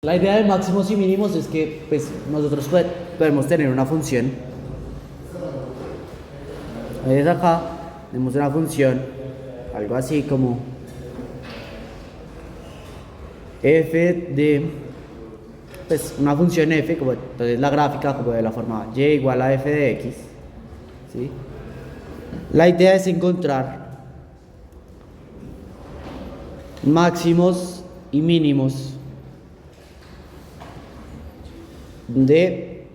La idea de máximos y mínimos es que pues, nosotros podemos tener una función. Entonces acá tenemos una función, algo así como f de, pues una función f, como entonces la gráfica como de la forma y igual a f de x, ¿sí? La idea es encontrar máximos y mínimos de,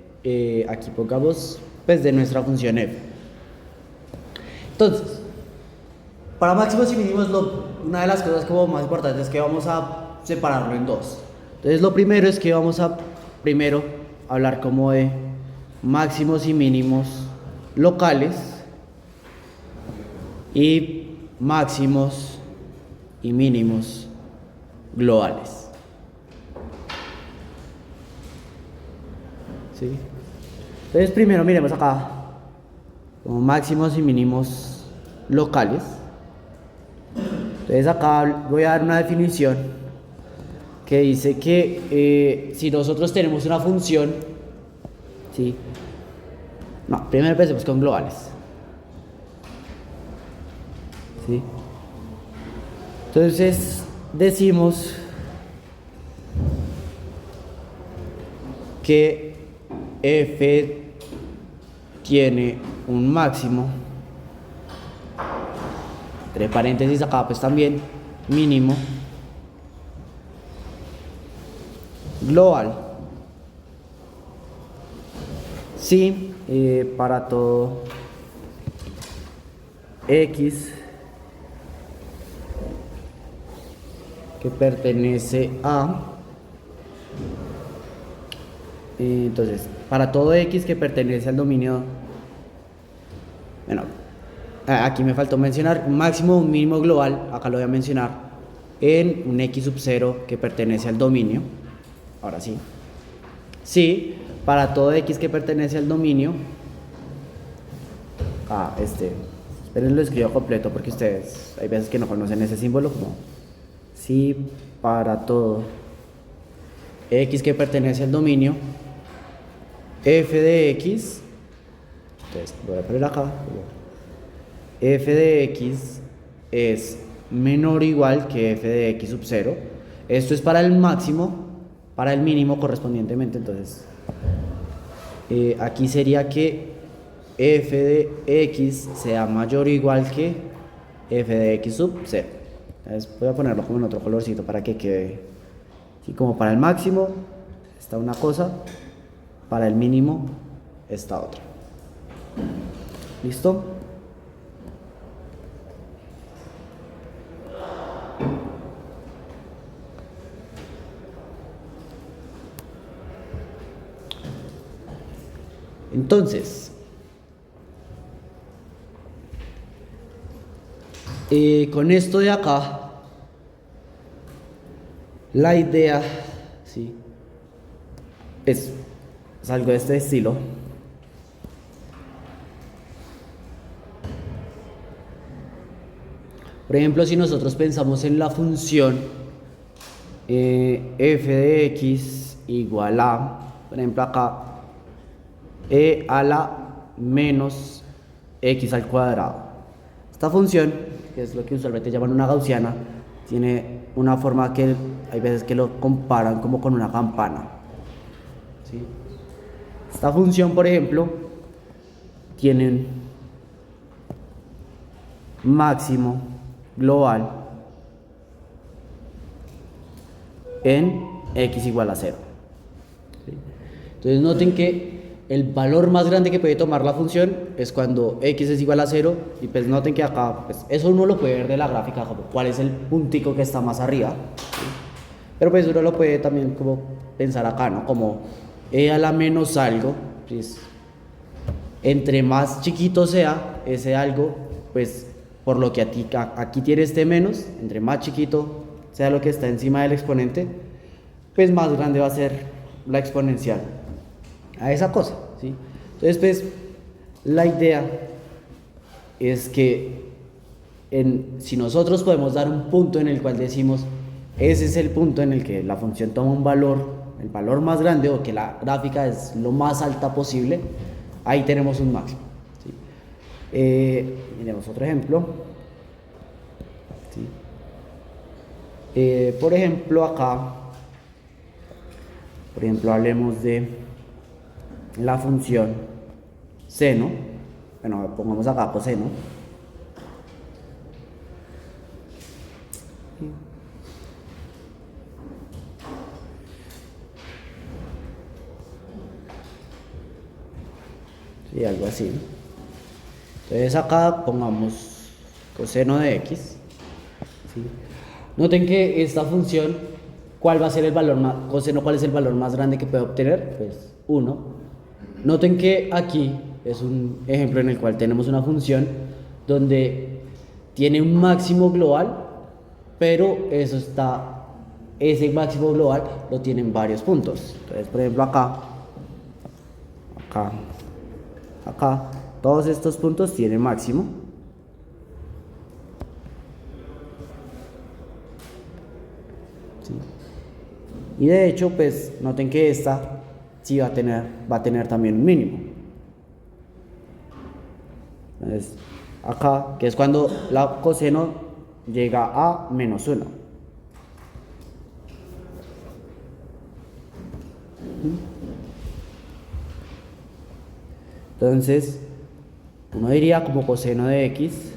aquí pongamos, pues de nuestra función f. Entonces, para máximos y mínimos, una de las cosas como más importantes es que vamos a separarlo en dos. Entonces, lo primero es que vamos a primero hablar como de máximos y mínimos locales y máximos y mínimos globales. ¿Sí? Entonces, primero miremos acá como máximos y mínimos locales. Entonces acá voy a dar una definición que dice que si nosotros tenemos una función, ¿sí? No, primero empecemos con globales, ¿sí? Entonces decimos que f tiene un máximo, entre paréntesis acá pues también mínimo global, si para todo x que pertenece a, entonces para todo x que pertenece al dominio, bueno, aquí me faltó mencionar un máximo o un mínimo global, acá lo voy a mencionar, en un x sub 0 que pertenece al dominio. Ahora sí. Sí, para todo x que pertenece al dominio. Esperen, lo escribo completo porque ustedes hay veces que no conocen ese símbolo, como sí, para todo x que pertenece al dominio, f de x, entonces voy a poner acá, f de x es menor o igual que f de x sub 0. Esto es para el máximo, para el mínimo correspondientemente. Entonces aquí sería que f de x sea mayor o igual que f de x sub 0. Entonces voy a ponerlo como en otro colorcito para que quede así, como para el máximo está una cosa, para el mínimo está otra. ¿Listo? Entonces, con esto de acá, la idea, ¿sí? es algo de este estilo. Por ejemplo, si nosotros pensamos en la función f de x igual a, por ejemplo acá, e a la menos x al cuadrado. Esta función, que es lo que usualmente llaman una gaussiana, tiene una forma que hay veces que lo comparan como con una campana, ¿sí? Esta función, por ejemplo, tiene máximo global en x igual a 0. ¿Sí? Entonces noten que el valor más grande que puede tomar la función es cuando x es igual a 0, y pues noten que acá, pues eso uno lo puede ver de la gráfica, como cuál es el puntico que está más arriba, ¿sí? Pero pues uno lo puede también como pensar acá, ¿no? Como e a la menos algo, pues entre más chiquito sea ese algo, pues por lo que aquí tiene este menos, entre más chiquito sea lo que está encima del exponente, pues más grande va a ser la exponencial a esa cosa, ¿sí? Entonces, pues, la idea es que si nosotros podemos dar un punto en el cual decimos, ese es el punto en el que la función toma un valor el valor más grande o que la gráfica es lo más alta posible, ahí tenemos un máximo. ¿Sí? Miremos otro ejemplo. ¿Sí? Por ejemplo, acá, hablemos de la función seno. Bueno, pongamos acá coseno. Sí, algo así. Entonces acá pongamos coseno de x. ¿Sí? Noten que esta función, ¿cuál va a ser el valor más, coseno, cuál es el valor más grande que puede obtener? Pues 1. Noten que aquí es un ejemplo en el cual tenemos una función donde tiene un máximo global, pero ese máximo global lo tienen varios puntos. Entonces, por ejemplo, acá, todos estos puntos tienen máximo. ¿Sí? Y de hecho, pues, noten que esta sí va a tener también un mínimo. Entonces, acá, que es cuando la coseno llega a -1. Entonces, uno diría como coseno de x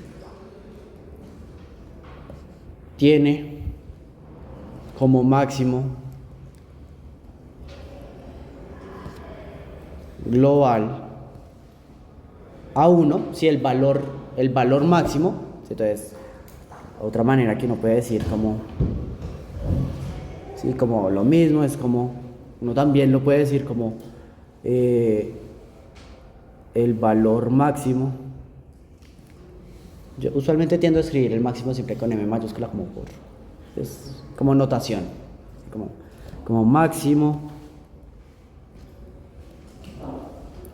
tiene como máximo global a 1, si el valor máximo, entonces, otra manera que uno puede decir como, sí, como lo mismo, es como, uno también lo puede decir como el valor máximo. Yo usualmente tiendo a escribir el máximo siempre con M mayúscula es como notación, como máximo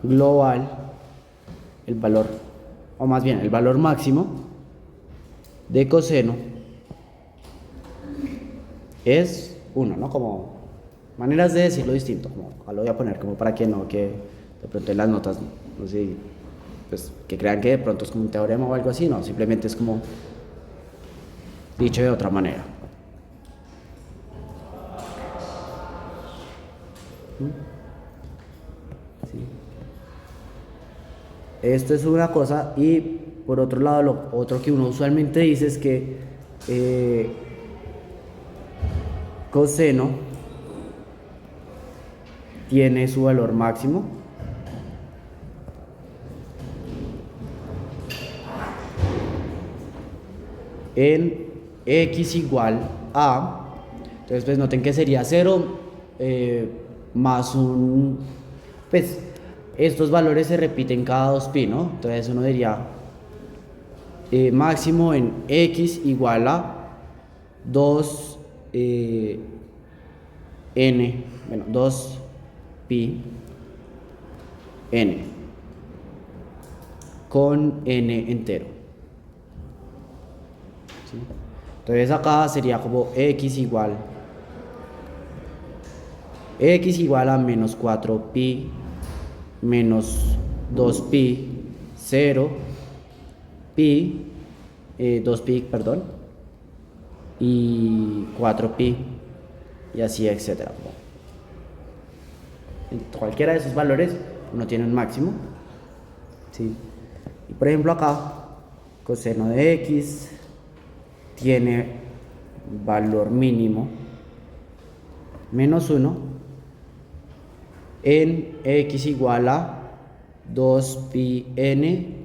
global, el valor, o más bien el valor máximo de coseno es 1, ¿no? Como maneras de decirlo distinto, como lo voy a poner como para que de pronto en las notas, no sé, pues que crean que de pronto es como un teorema o algo así, no, simplemente es como dicho de otra manera. ¿Sí? Esto es una cosa, y por otro lado, lo otro que uno usualmente dice es que coseno tiene su valor máximo en x igual a, entonces pues noten que sería 0 más un, pues estos valores se repiten cada 2pi, ¿no? Entonces uno diría máximo en x igual a 2 n, bueno, 2pi n con n entero. ¿Sí? Entonces acá sería como x igual a menos 4pi menos 2pi 0 pi 2pi, perdón, y 4pi y así, etcétera. En cualquiera de esos valores uno tiene un máximo. ¿Sí? Y por ejemplo acá coseno de x tiene valor mínimo -1 en x igual a 2pi n,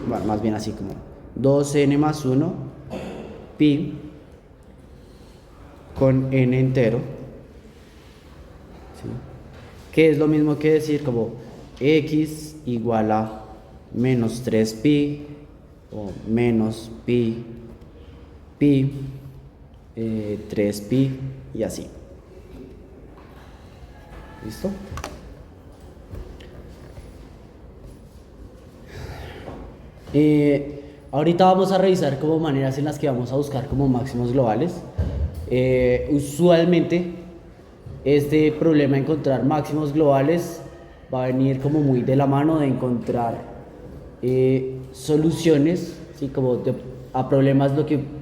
bueno, más bien así como 2n más 1 pi con n entero. ¿Sí? Que es lo mismo que decir como x igual a menos 3pi o menos pi 3pi y así. ¿Listo? Ahorita vamos a revisar como maneras en las que vamos a buscar como máximos globales. Usualmente este problema de encontrar máximos globales va a venir como muy de la mano de encontrar soluciones, ¿sí? A problemas,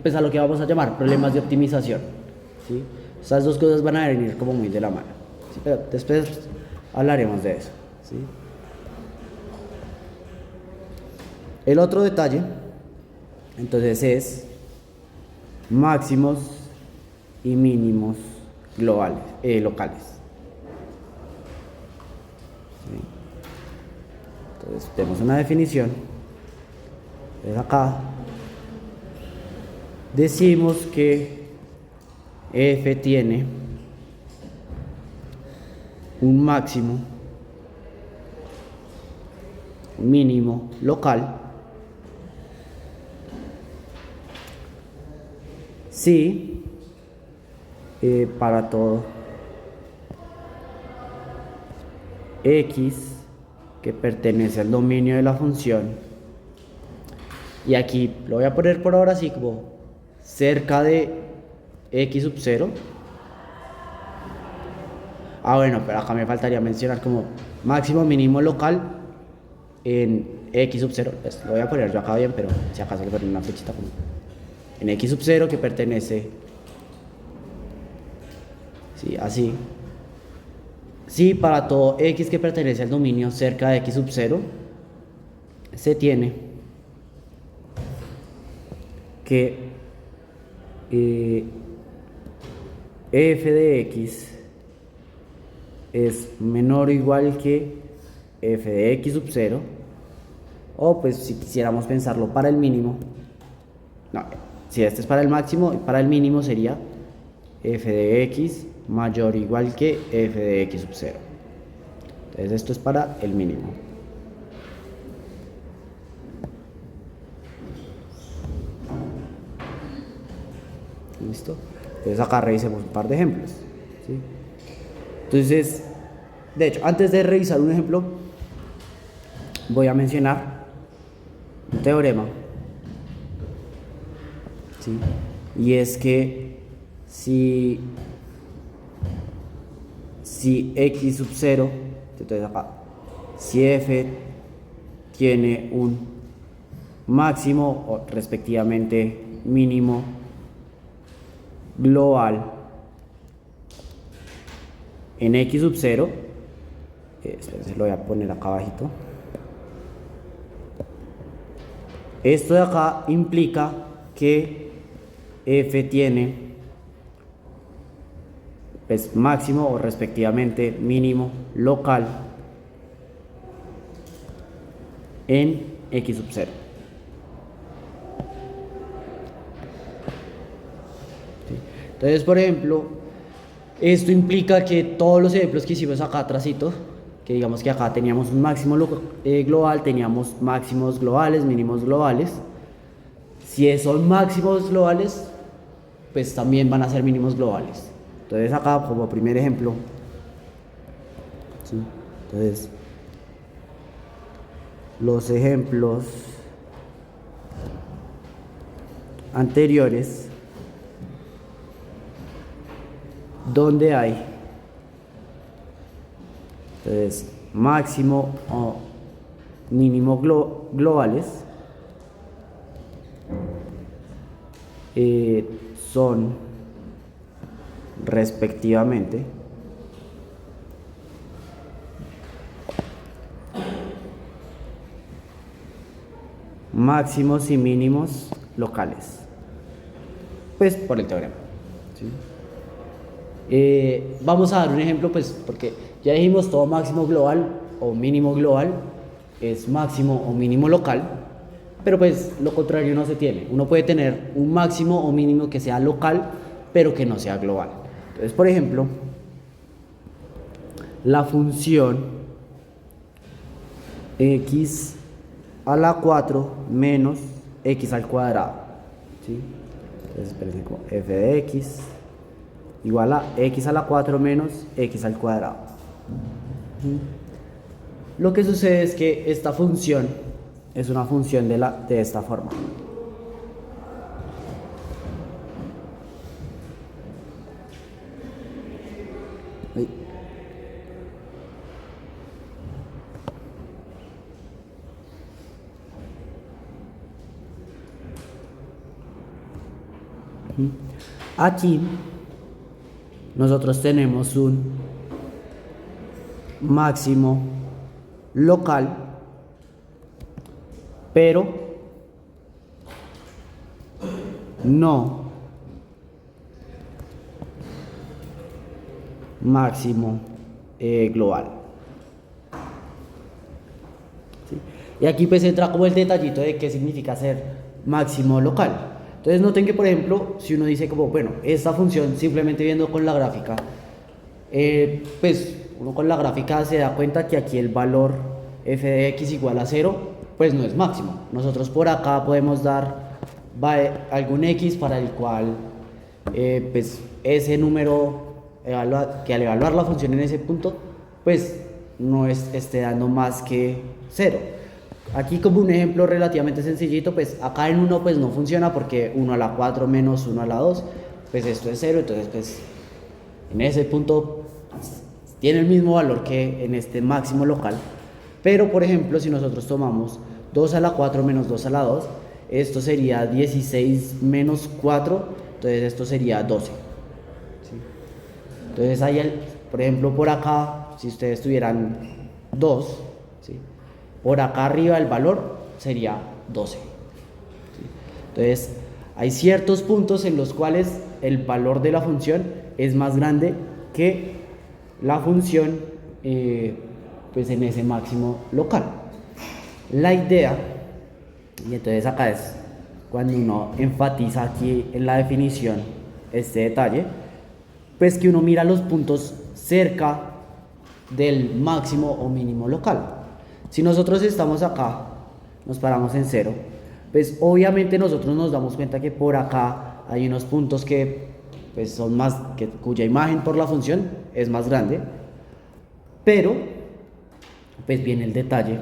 pues a lo que vamos a llamar problemas de optimización, ¿sí? Estas dos cosas van a venir como muy de la mano, ¿sí? Pero después hablaremos de eso, ¿sí? El otro detalle, entonces, es máximos y mínimos locales. ¿Sí? Entonces, tenemos una definición. Entonces, acá decimos que f tiene un máximo, mínimo local si para todo x que pertenece al dominio de la función, y aquí lo voy a poner por ahora así como cerca de x sub 0. Bueno, pero acá me faltaría mencionar como máximo mínimo local en x sub 0, pues lo voy a poner yo acá bien, pero si acaso le pongo una flechita como en x sub 0 que pertenece, sí, así. Si para todo x que pertenece al dominio cerca de x sub 0 se tiene que f de x es menor o igual que f de x sub 0, o pues si quisiéramos pensarlo para el mínimo, no, si este es para el máximo, para el mínimo sería f de x mayor o igual que f de x sub 0. Entonces esto es para el mínimo. ¿Listo? Entonces acá revisemos un par de ejemplos, ¿sí? Entonces, de hecho, antes de revisar un ejemplo, voy a mencionar un teorema, ¿sí? Y es que si x sub 0, entonces acá, si f tiene un máximo o respectivamente mínimo global en x sub 0, se lo voy a poner acá abajito. Esto de acá implica que f tiene pues máximo o respectivamente mínimo local en x sub 0. ¿Sí? Entonces, por ejemplo, esto implica que todos los ejemplos que hicimos acá atrásito, que digamos que acá teníamos un máximo global, teníamos máximos globales, mínimos globales. Si son máximos globales, pues también van a ser mínimos globales. Entonces acá como primer ejemplo, ¿sí? Entonces los ejemplos anteriores donde hay entonces máximo o mínimo globales son respectivamente máximos y mínimos locales, pues por el teorema, ¿sí? Vamos a dar un ejemplo, pues porque ya dijimos todo máximo global o mínimo global es máximo o mínimo local, pero pues lo contrario no se tiene. Uno puede tener un máximo o mínimo que sea local, pero que no sea global. Entonces, por ejemplo, la función x a la 4 menos x al cuadrado, ¿sí? Entonces, espérense, como f de x igual a x a la 4 menos x al cuadrado. Lo que sucede es que esta función es una función de esta forma. Aquí nosotros tenemos un máximo local, pero no máximo global. ¿Sí? Y aquí pues entra como el detallito de qué significa ser máximo local. Entonces noten que, por ejemplo, si uno dice como, bueno, esta función simplemente viendo con la gráfica, pues uno con la gráfica se da cuenta que aquí el valor f de x igual a 0, pues no es máximo. Nosotros por acá podemos dar algún x para el cual pues ese número que al evaluar la función en ese punto, pues no esté dando más que 0. Aquí como un ejemplo relativamente sencillito, pues acá en 1 pues no funciona porque 1 a la 4 menos 1 a la 2, pues esto es 0, entonces pues en ese punto tiene el mismo valor que en este máximo local. Pero por ejemplo, si nosotros tomamos 2 a la 4 menos 2 a la 2, esto sería 16 menos 4, entonces esto sería 12. ¿Sí? Entonces hay, por ejemplo, por acá, si ustedes tuvieran 2, ¿sí? Por acá arriba el valor sería 12. ¿Sí? Entonces, hay ciertos puntos en los cuales el valor de la función es más grande que la función pues en ese máximo local. La idea, y entonces acá es cuando uno enfatiza aquí en la definición este detalle, pues que uno mira los puntos cerca del máximo o mínimo local. Si nosotros estamos acá, nos paramos en 0, pues obviamente nosotros nos damos cuenta que por acá hay unos puntos que pues son más, cuya imagen por la función es más grande, pero pues viene el detalle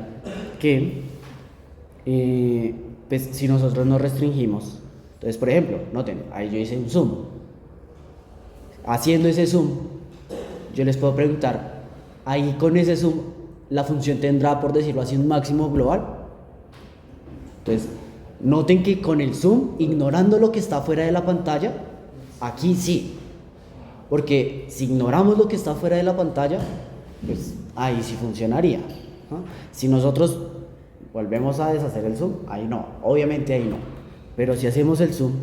que pues si nosotros nos restringimos, entonces por ejemplo, noten, ahí yo hice un zoom, haciendo ese zoom, yo les puedo preguntar, ahí con ese zoom, la función tendrá, por decirlo así, un máximo global. Entonces, noten que con el zoom, ignorando lo que está fuera de la pantalla, aquí sí. Porque si ignoramos lo que está fuera de la pantalla, pues ahí sí funcionaría, ¿no? Si nosotros volvemos a deshacer el zoom, ahí no, obviamente ahí no. Pero si hacemos el zoom,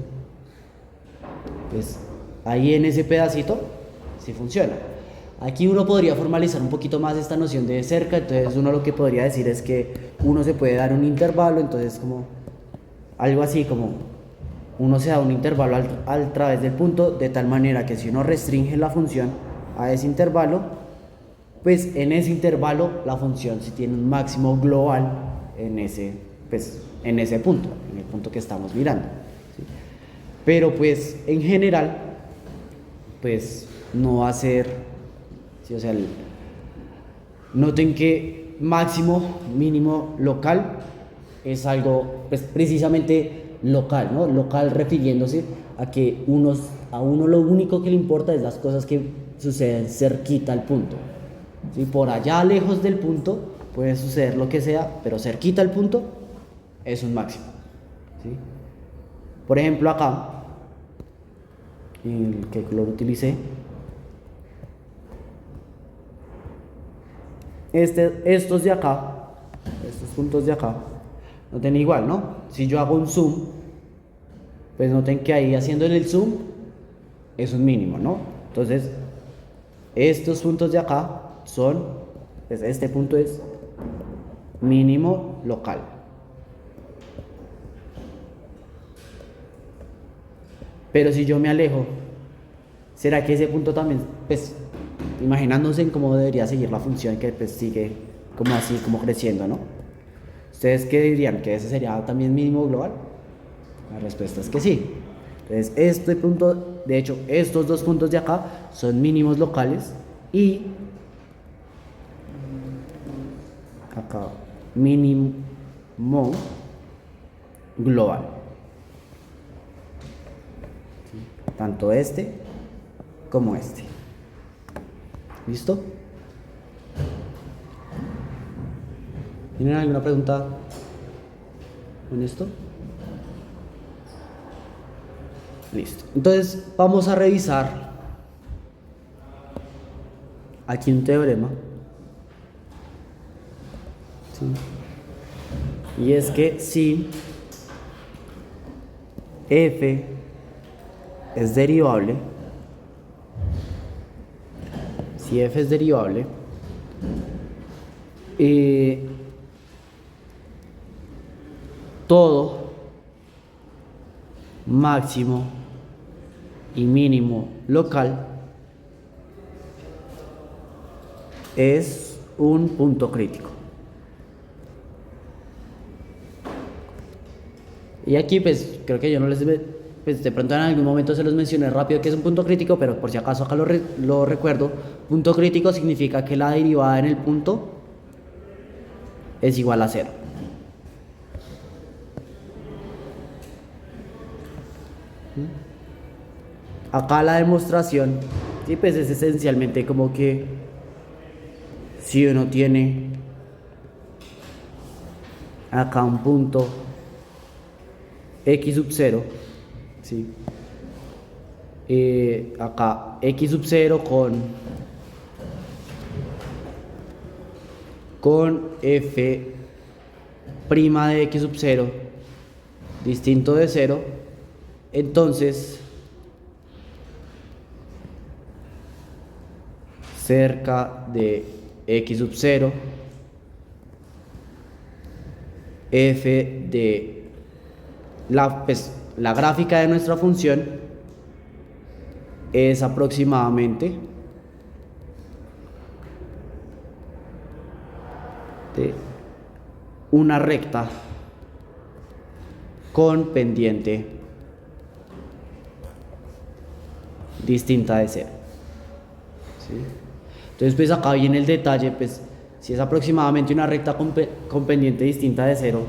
pues ahí en ese pedacito sí funciona. Aquí uno podría formalizar un poquito más esta noción de cerca, entonces uno lo que podría decir es que uno se puede dar un intervalo, entonces como algo así como uno se da un intervalo a través del punto, de tal manera que si uno restringe la función a ese intervalo, pues en ese intervalo la función sí tiene un máximo global en ese, pues, en ese punto, en el punto que estamos mirando, ¿sí? Pero pues en general, pues no va a ser, ¿sí? O sea, noten que máximo, mínimo, local es algo pues, precisamente local, ¿no? Local refiriéndose a que a uno lo único que le importa es las cosas que suceden cerquita al punto. ¿Sí? Por allá lejos del punto puede suceder lo que sea, pero cerquita al punto es un máximo. ¿Sí? Por ejemplo acá, ¿qué color utilicé? Estos de acá, estos puntos de acá, noten igual, ¿no? Si yo hago un zoom, pues noten que ahí haciendo el zoom es un mínimo, ¿no? Entonces, estos puntos de acá son, pues este punto es mínimo local. Pero si yo me alejo, ¿será que ese punto también, pues, imaginándose en cómo debería seguir la función que pues sigue como así, como creciendo, ¿no? ¿Ustedes qué dirían? ¿Que ese sería también mínimo global? La respuesta es que sí. Entonces, este punto, de hecho, estos dos puntos de acá son mínimos locales y acá mínimo global. ¿Sí? Tanto este como este. ¿Listo? ¿Tienen alguna pregunta con esto? Listo. Entonces vamos a revisar aquí un teorema. ¿Sí? Y es que si f es derivable, si f es derivable, todo máximo y mínimo local es un punto crítico. Y aquí pues creo que yo no les... Pues de pronto en algún momento se los mencioné rápido que es un punto crítico, pero por si acaso acá lo recuerdo. Punto crítico significa que la derivada en el punto es igual a 0. Acá la demostración, sí, pues es esencialmente como que si uno tiene acá un punto x sub 0, ¿sí? Acá x sub 0 con f prima de x sub 0 distinto de 0, entonces cerca de x sub 0 f de la gráfica de nuestra función es aproximadamente de una recta con pendiente distinta de 0. ¿Sí? Entonces pues acá viene el detalle, pues si es aproximadamente una recta con pendiente distinta de 0,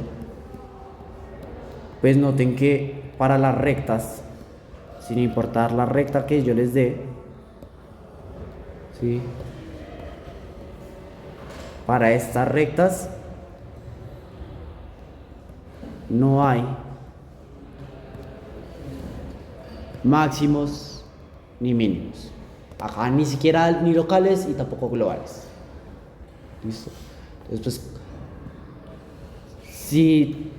pues noten que para las rectas, sin importar la recta que yo les dé, ¿sí? Para estas rectas no hay máximos ni mínimos. Acá ni siquiera ni locales y tampoco globales. ¿Listo? Entonces pues si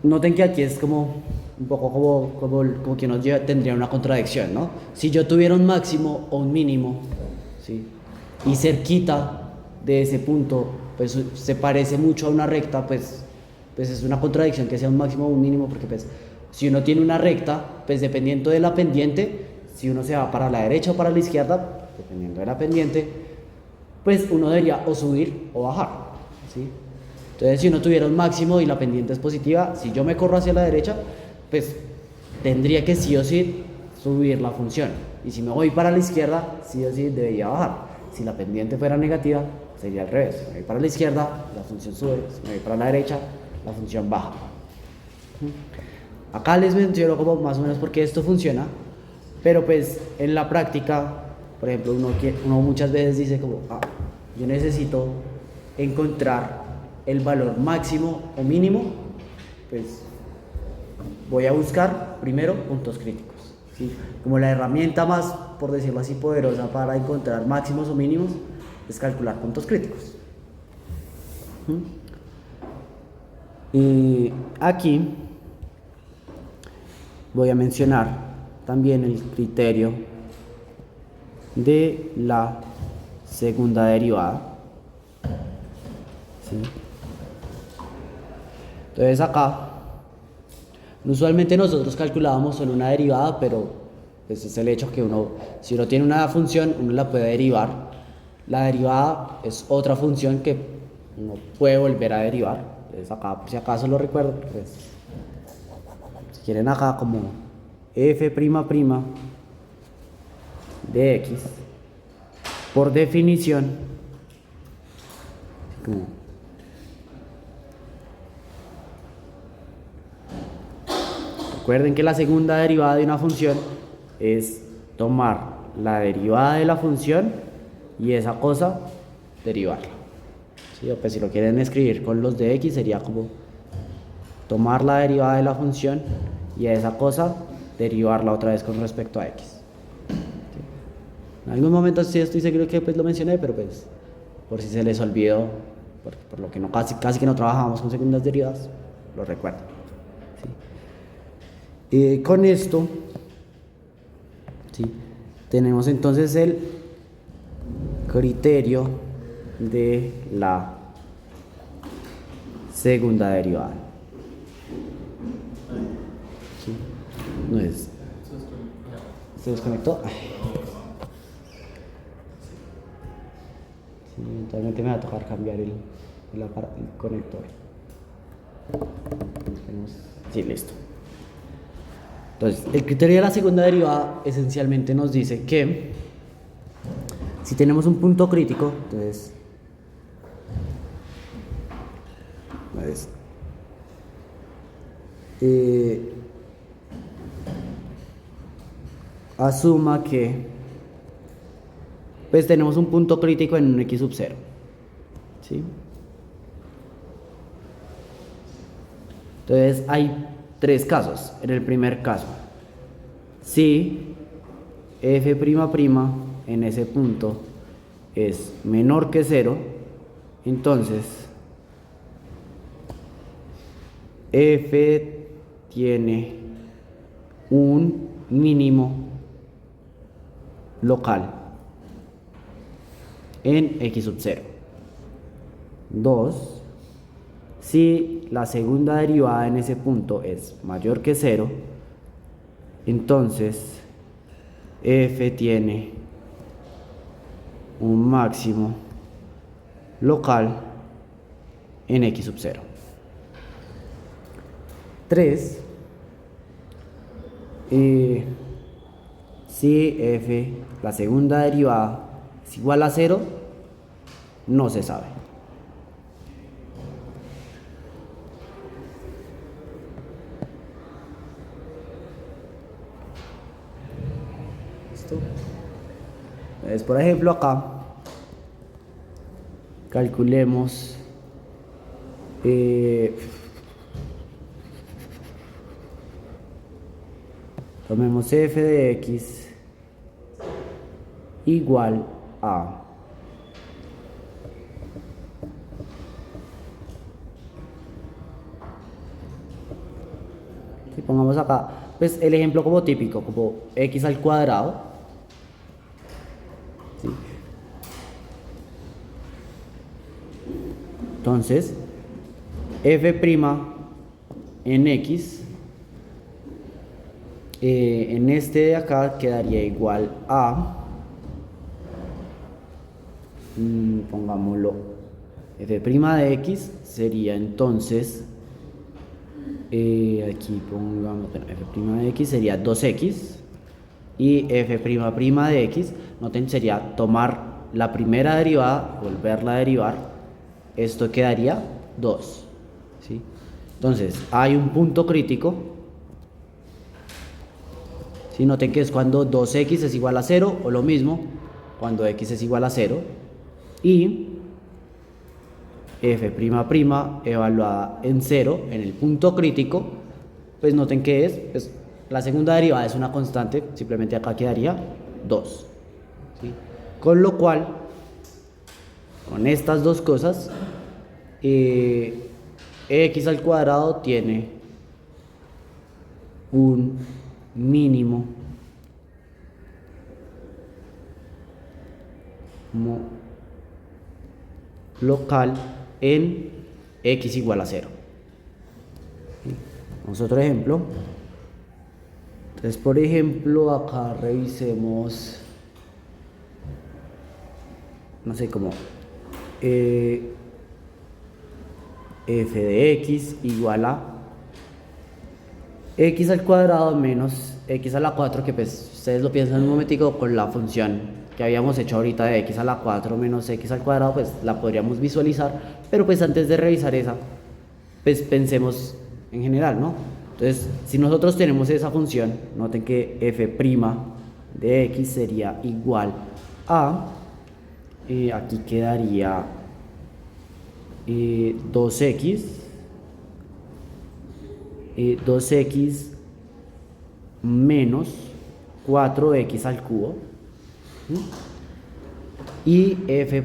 noten que aquí es como un poco como que tendría una contradicción, ¿no? Si yo tuviera un máximo o un mínimo, ¿sí? Y cerquita de ese punto, pues se parece mucho a una recta, pues es una contradicción que sea un máximo o un mínimo, porque pues si uno tiene una recta, pues dependiendo de la pendiente, si uno se va para la derecha o para la izquierda, dependiendo de la pendiente, pues uno debería o subir o bajar, ¿sí? Entonces si uno tuviera un máximo y la pendiente es positiva, si yo me corro hacia la derecha, pues tendría que sí o sí subir la función. Y si me voy para la izquierda, sí o sí debería bajar. Si la pendiente fuera negativa, sería al revés. Si me voy para la izquierda, la función sube. Si me voy para la derecha, la función baja. Acá les menciono como más o menos por qué esto funciona. Pero pues en la práctica, por ejemplo, uno muchas veces dice como, yo necesito encontrar el valor máximo o mínimo, pues voy a buscar primero puntos críticos, ¿sí? Como la herramienta más, por decirlo así, poderosa para encontrar máximos o mínimos es calcular puntos críticos. Y aquí voy a mencionar también el criterio de la segunda derivada, ¿sí? Entonces acá usualmente nosotros calculábamos solo una derivada, pero pues es el hecho que si uno tiene una función, uno la puede derivar. La derivada es otra función que uno puede volver a derivar. Entonces acá, por si acaso lo recuerdo, pues, si quieren acá como f' de x, por definición, como recuerden que la segunda derivada de una función es tomar la derivada de la función y esa cosa derivarla. ¿Sí? O pues si lo quieren escribir con los de x sería como tomar la derivada de la función y a esa cosa derivarla otra vez con respecto a x. ¿Sí? En algún momento sí estoy seguro que pues lo mencioné, pero pues por si se les olvidó, por lo que no, casi que no trabajamos con segundas derivadas, lo recuerdo. ¿Sí? Con esto, ¿sí? Tenemos entonces el criterio de la segunda derivada. ¿Sí? No es. ¿Se desconectó? Sí, eventualmente me va a tocar cambiar el conector. Sí, listo. Entonces, el criterio de la segunda derivada esencialmente nos dice que si tenemos un punto crítico, entonces asuma que pues tenemos un punto crítico en un x sub 0, ¿sí? Entonces hay tres casos. En el primer caso, si f' en ese punto es menor que 0, entonces f tiene un mínimo local en x sub 0. 2. Si la segunda derivada en ese punto es mayor que 0, entonces f tiene un máximo local en x sub 0. 3. Si f, la segunda derivada, es igual a 0, no se sabe. ¿Listo? Entonces, por ejemplo, acá calculemos tomemos f de x igual a si pongamos acá pues el ejemplo como típico, como x al cuadrado, ¿sí? Entonces f' en x en este de acá quedaría igual a pongámoslo f' de x sería entonces aquí pongamos f' de x sería 2x y f' de x, noten, sería tomar la primera derivada, volverla a derivar, esto quedaría 2, ¿sí? Entonces hay un punto crítico, ¿sí? Noten que es cuando 2x es igual a 0 o lo mismo cuando x es igual a 0 y f' evaluada en 0 en el punto crítico, pues noten que pues, la segunda derivada es una constante, simplemente acá quedaría 2, ¿sí? Con lo cual, con estas dos cosas, x al cuadrado tiene un mínimo local en x igual a 0. Vamos a otro ejemplo. Entonces, por ejemplo, acá revisemos, no sé, como f de x igual a x al cuadrado menos x a la 4, que pues ustedes lo piensan un momentico con la función que habíamos hecho ahorita de x a la 4 menos x al cuadrado, pues la podríamos visualizar, pero pues antes de revisar esa, pues pensemos en general, ¿no? Entonces, si nosotros tenemos esa función, noten que f' de x sería igual a, aquí quedaría 2x menos 4x al cubo. Y f',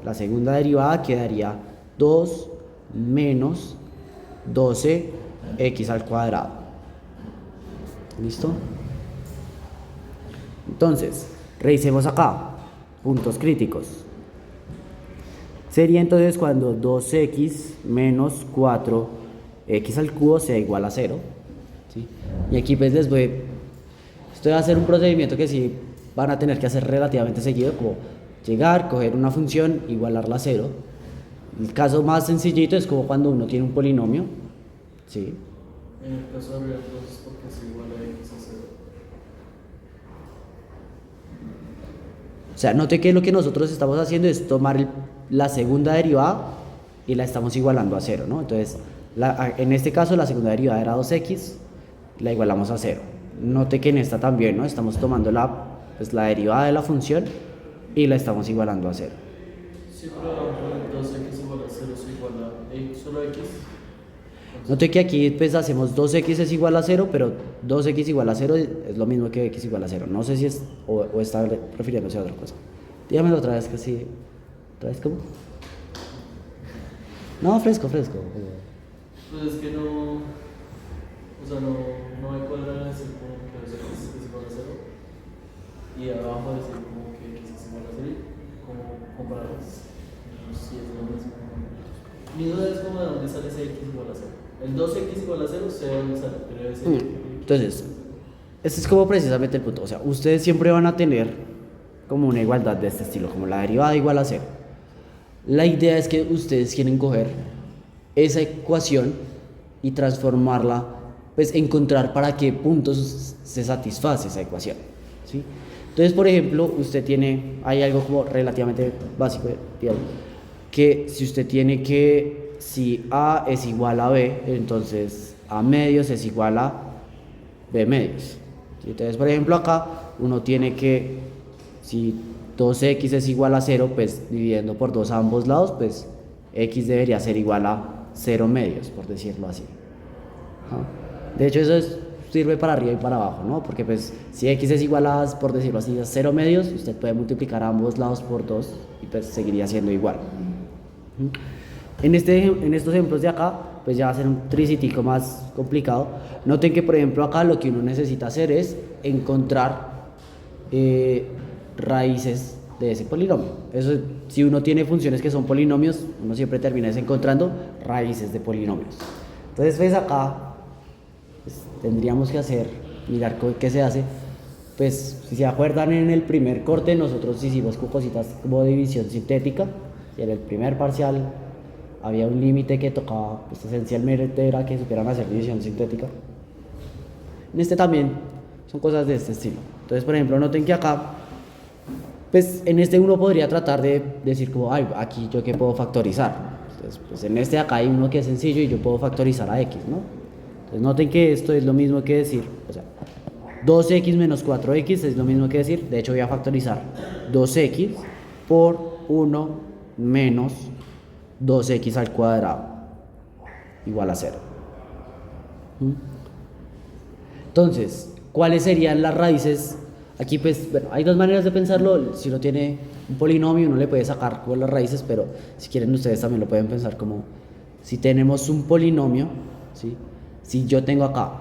la segunda derivada, quedaría 2 menos 12x al cuadrado. ¿Listo? Entonces, revisemos acá, puntos críticos. Sería entonces cuando 2x menos 4x al cubo sea igual a 0. ¿Sí? Y aquí pues esto va a ser un procedimiento que sí van a tener que hacer relativamente seguido, como llegar, coger una función, igualarla a 0. El caso más sencillito es como cuando uno tiene un polinomio. ¿Sí? En el caso de entonces, porque es igual a x a 0. O sea, note que lo que nosotros estamos haciendo es tomar la segunda derivada y la estamos igualando a 0, ¿no? Entonces, en este caso la segunda derivada era 2x, la igualamos a 0. Note que en esta también, ¿no? Estamos tomando la derivada de la función y la estamos igualando a 0. Sí, pero 2x igual a 0 es igual a x, solo x. Note que aquí pues hacemos 2x es igual a 0, pero 2x igual a 0 es lo mismo que x igual a 0. No sé si es o está refiriéndose a otra cosa. Dígamelo otra vez que sí. ¿Otra vez cómo? No, fresco. Pues es que no. O sea, no hay cuadrado decir como que 2x es igual a 0. Y abajo decir como que x es igual a 0. Como compararlos. Si es lo mismo. Mi duda es como de dónde sale ese x igual a 0. El 2x igual a 0 sé de dónde sale, pero debe ser. Entonces, este es como precisamente el punto. O sea, ustedes siempre van a tener como una igualdad de este estilo, como la derivada igual a 0. La idea es que ustedes quieren coger esa ecuación y transformarla, pues encontrar para qué puntos se satisface esa ecuación, ¿sí? Entonces, por ejemplo, hay algo como relativamente básico, digamos, que si usted tiene si A es igual a B, entonces A medios es igual a B medios. ¿Sí? Entonces, por ejemplo, acá uno tiene que, si 2x es igual a 0, pues dividiendo por 2 a ambos lados, pues x debería ser igual a 0 medios, por decirlo así. ¿No? De hecho, sirve para arriba y para abajo, ¿no? Porque pues si x es igual a, por decirlo así, a 0 medios, usted puede multiplicar a ambos lados por 2 y pues seguiría siendo igual. En estos ejemplos de acá, pues ya va a ser un tricitico más complicado. Noten que, por ejemplo, acá lo que uno necesita hacer es encontrar raíces de ese polinomio. Eso, si uno tiene funciones que son polinomios, uno siempre termina encontrando raíces de polinomios. Entonces, ves acá, pues, tendríamos que mirar qué se hace. Pues, si se acuerdan, en el primer corte nosotros hicimos cositas como división sintética, y en el primer parcial había un límite que tocaba, pues esencialmente era que supieran hacer división sintética. En este también son cosas de este estilo. Entonces, por ejemplo, noten que acá, pues en este uno podría tratar de decir como, ay, aquí yo qué puedo factorizar. Entonces, pues en este acá hay uno que es sencillo y yo puedo factorizar a x, ¿no? Entonces, noten que esto es lo mismo que decir, o sea, 2x menos 4x es lo mismo que decir, de hecho voy a factorizar 2x por 1 menos 2x al cuadrado igual a 0. Entonces, ¿cuáles serían las raíces? Aquí pues, bueno, hay dos maneras de pensarlo. Si uno tiene un polinomio, uno le puede sacar con las raíces, pero si quieren ustedes también lo pueden pensar como, si tenemos un polinomio, ¿sí? Si yo tengo acá,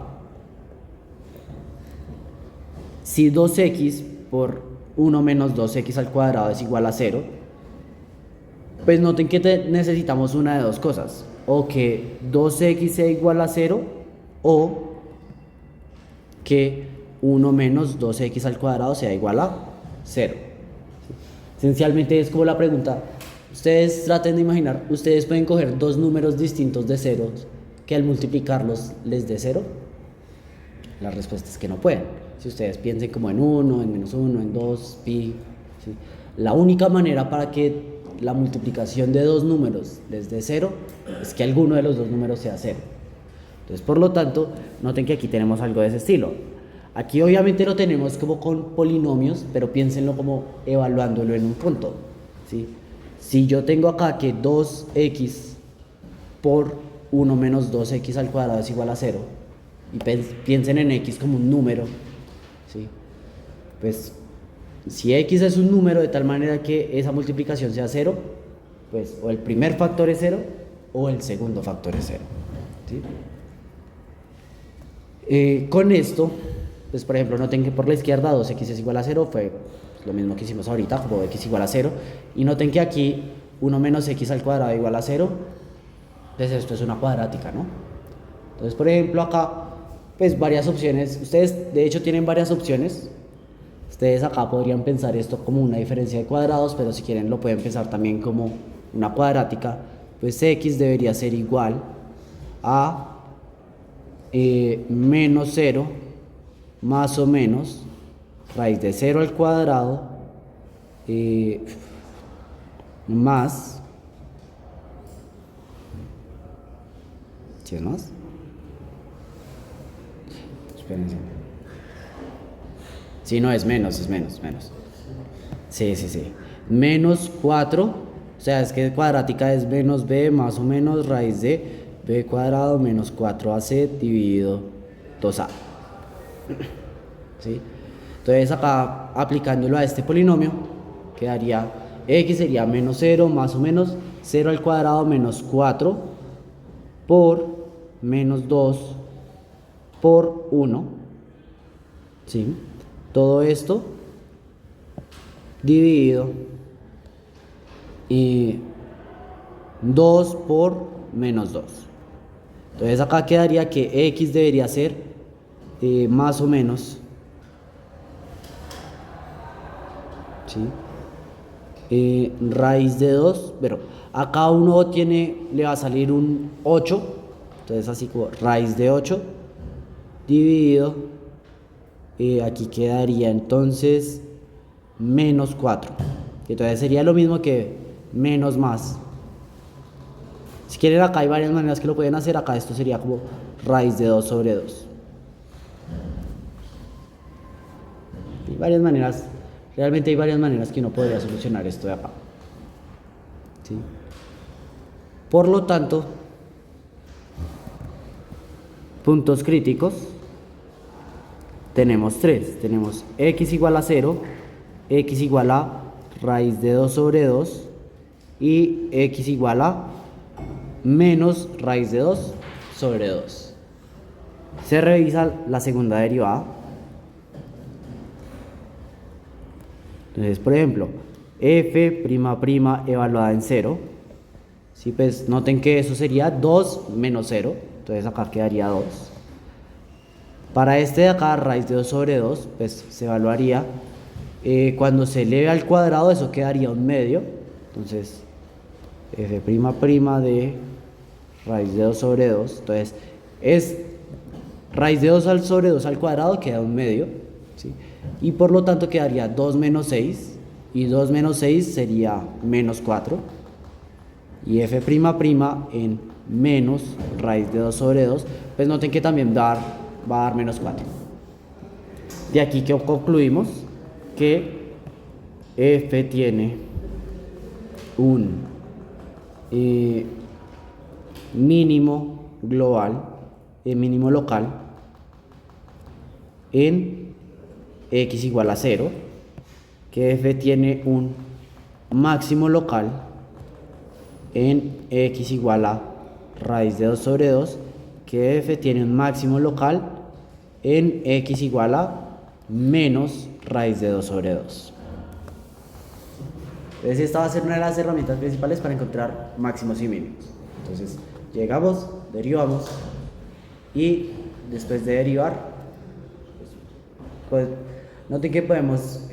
si 2x por 1 menos 2x al cuadrado es igual a 0, pues noten que necesitamos una de dos cosas, o que 2x sea igual a 0, o que 1 menos 2x al cuadrado sea igual a 0. Esencialmente es como la pregunta, ustedes traten de imaginar, ustedes pueden coger dos números distintos de ceros que al multiplicarlos les dé 0. La respuesta es que no pueden. Si ustedes piensen como en 1, en menos 1, en 2, pi, ¿sí? La única manera para que la multiplicación de dos números les dé 0 es que alguno de los dos números sea 0. Entonces, por lo tanto, noten que aquí tenemos algo de ese estilo. Aquí obviamente lo tenemos como con polinomios, pero piénsenlo como evaluándolo en un punto, ¿sí? Si yo tengo acá que 2x por 1 menos 2x al cuadrado es igual a 0, y piensen en x como un número, ¿sí? Pues si x es un número de tal manera que esa multiplicación sea 0, pues o el primer factor es 0 o el segundo factor es 0, ¿sí? Con esto, pues por ejemplo, noten que por la izquierda 2x es igual a 0, fue lo mismo que hicimos ahorita, como x igual a 0, y noten que aquí 1 menos x al cuadrado igual a 0, entonces esto es una cuadrática, ¿no? Entonces, por ejemplo, acá, pues varias opciones, ustedes de hecho tienen varias opciones, ustedes acá podrían pensar esto como una diferencia de cuadrados, pero si quieren lo pueden pensar también como una cuadrática, pues x debería ser igual a menos 0 más o menos raíz de 0 al cuadrado más, ¿sí es más? Espérense. Sí, no, es menos. Sí. Menos 4, o sea, es que cuadrática es menos b más o menos raíz de b cuadrado menos 4ac dividido 2a. ¿Sí? Entonces acá aplicándolo a este polinomio quedaría x sería menos 0 más o menos 0 al cuadrado menos 4 por menos 2 por 1, ¿sí? Todo esto dividido 2 por menos 2. Entonces acá quedaría que x debería ser más o menos, ¿sí? Raíz de 2, pero acá uno le va a salir un 8, entonces así como raíz de 8 dividido, aquí quedaría entonces menos 4, entonces sería lo mismo que menos más. Si quieren acá hay varias maneras que lo pueden hacer, acá esto sería como raíz de 2 sobre 2. Hay varias maneras, realmente hay varias maneras que uno podría solucionar esto de acá, ¿sí? Por lo tanto, puntos críticos tenemos 3, tenemos x igual a 0, x igual a raíz de 2 sobre 2 y x igual a menos raíz de 2 sobre 2. Se revisa la segunda derivada. Entonces, por ejemplo, f' evaluada en 0, ¿sí? Pues noten que eso sería 2 menos 0, entonces acá quedaría 2. Para este de acá, raíz de 2 sobre 2, pues se evaluaría, cuando se eleve al cuadrado, eso quedaría un medio, entonces f' de raíz de 2 sobre 2, entonces es raíz de 2 sobre 2 al cuadrado, queda un medio, ¿sí? Y por lo tanto quedaría 2 menos 6, y 2 menos 6 sería menos 4, y f' en menos raíz de 2 sobre 2, pues noten que también va a dar menos 4. De aquí que concluimos que f tiene un mínimo global, mínimo local en x igual a 0, que f tiene un máximo local en x igual a raíz de 2 sobre 2, que f tiene un máximo local en x igual a menos raíz de 2 sobre 2. Entonces esta va a ser una de las herramientas principales para encontrar máximos y mínimos. Entonces llegamos, derivamos y después de derivar, pues noten que podemos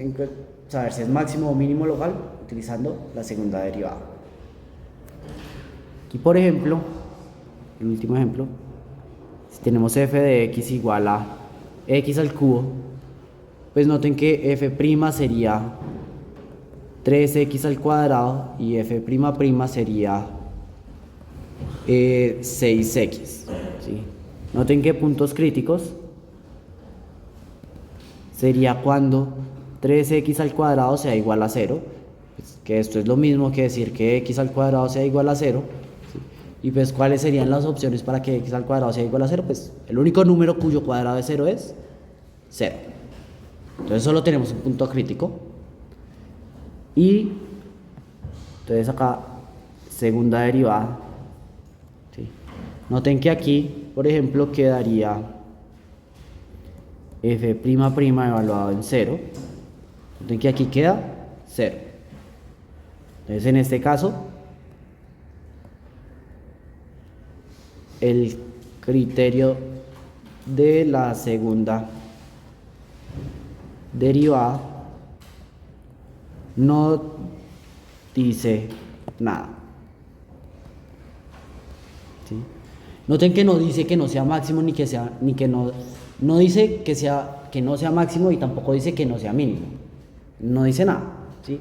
saber si es máximo o mínimo local utilizando la segunda derivada. Aquí por ejemplo, el último ejemplo, si tenemos f de x igual a x al cubo, pues noten que f' sería 3x al cuadrado y f' sería 6x, ¿sí? Noten que puntos críticos sería cuando 3x al cuadrado sea igual a 0, pues, que esto es lo mismo que decir que x al cuadrado sea igual a 0, ¿sí? Y pues cuáles serían las opciones para que x al cuadrado sea igual a 0, pues el único número cuyo cuadrado es 0 es 0. Entonces solo tenemos un punto crítico. Y entonces acá, segunda derivada, ¿sí? Noten que aquí, por ejemplo, quedaría f' evaluado en 0. Noten que aquí queda 0. Entonces en este caso, el criterio de la segunda derivada no dice nada, ¿sí? Noten que no dice que no sea máximo ni que no dice que no sea máximo y tampoco dice que no sea mínimo. No dice nada, ¿sí?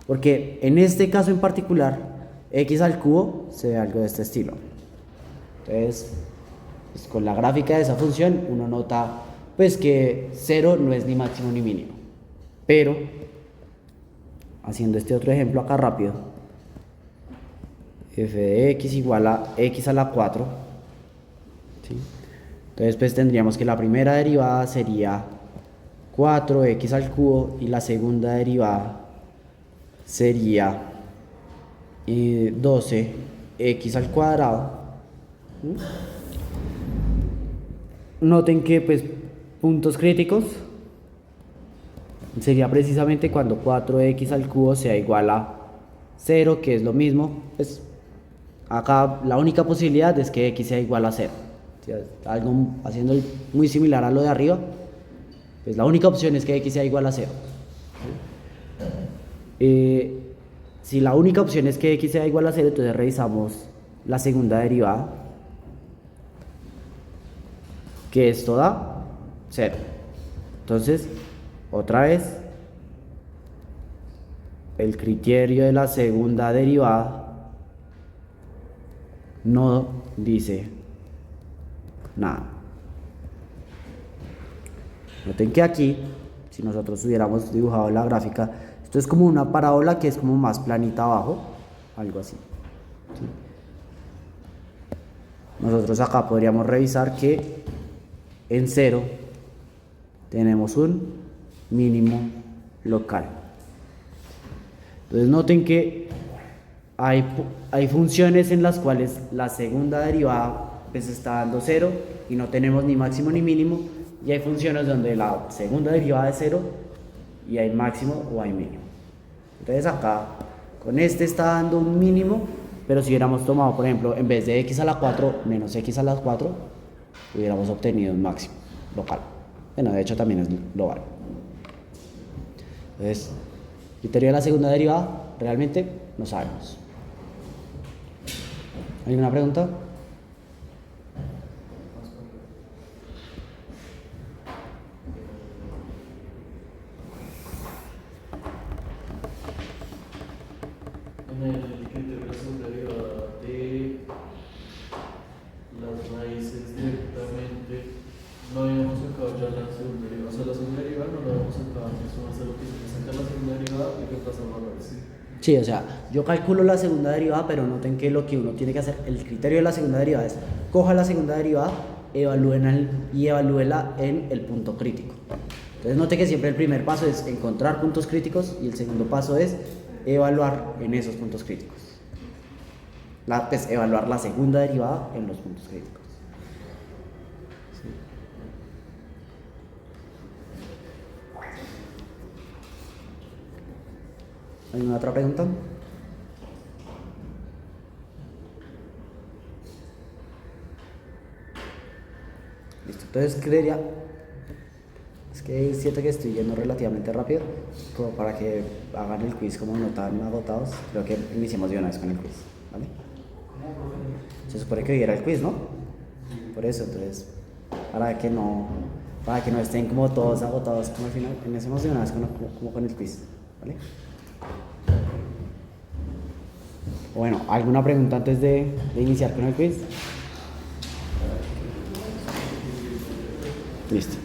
Porque en este caso en particular, x al cubo se ve algo de este estilo. Entonces, pues con la gráfica de esa función uno nota pues que 0 no es ni máximo ni mínimo. Pero haciendo este otro ejemplo acá rápido, f de x igual a x a la 4, ¿sí? Entonces pues tendríamos que la primera derivada sería 4x al cubo y la segunda derivada sería 12x al cuadrado. Noten que pues puntos críticos sería precisamente cuando 4x al cubo sea igual a 0, que es lo mismo, pues acá la única posibilidad es que x sea igual a 0. Algo haciendo muy similar a lo de arriba, pues la única opción es que x sea igual a 0. Si la única opción es que x sea igual a 0, entonces revisamos la segunda derivada, que esto da 0. Entonces, otra vez, el criterio de la segunda derivada no dice nada. Noten que aquí, si nosotros hubiéramos dibujado la gráfica, esto es como una parábola que es como más planita abajo, algo así, ¿sí? Nosotros acá podríamos revisar que en 0 tenemos un mínimo local. Entonces noten que hay funciones en las cuales la segunda derivada pues está dando 0 y no tenemos ni máximo ni mínimo, y hay funciones donde la segunda derivada es 0 y hay máximo o hay mínimo. Entonces acá con este está dando un mínimo, pero si hubiéramos tomado, por ejemplo, en vez de x a la 4 menos x a la 4, hubiéramos obtenido un máximo local. Bueno, de hecho también es global. Entonces, criterio de la segunda derivada, realmente no sabemos. ¿Hay una pregunta? En el criterio de la segunda derivada de las raíces directamente, no habíamos sacado ya la segunda derivada. O sea, la segunda derivada no la habíamos sacado, eso va a ser lo que se presenta la segunda derivada y reemplazamos la raíz. Sí, o sea, yo calculo la segunda derivada, pero noten que lo que uno tiene que hacer, el criterio de la segunda derivada es, coja la segunda derivada, evalúela en el punto crítico. Entonces note que siempre el primer paso es encontrar puntos críticos y el segundo paso es evaluar en esos puntos críticos. Pues evaluar la segunda derivada en los puntos críticos. Sí. ¿Hay una otra pregunta? Listo, entonces creería, es que siento que estoy yendo relativamente rápido, como para que hagan el quiz como no tan agotados. Creo que iniciemos de una vez con el quiz, ¿vale? Se supone que hoy era el quiz, ¿no? Por eso, entonces, para que no estén como todos agotados como al final, iniciemos de una vez como con el quiz, ¿vale? Bueno, ¿alguna pregunta antes de iniciar con el quiz? Listo.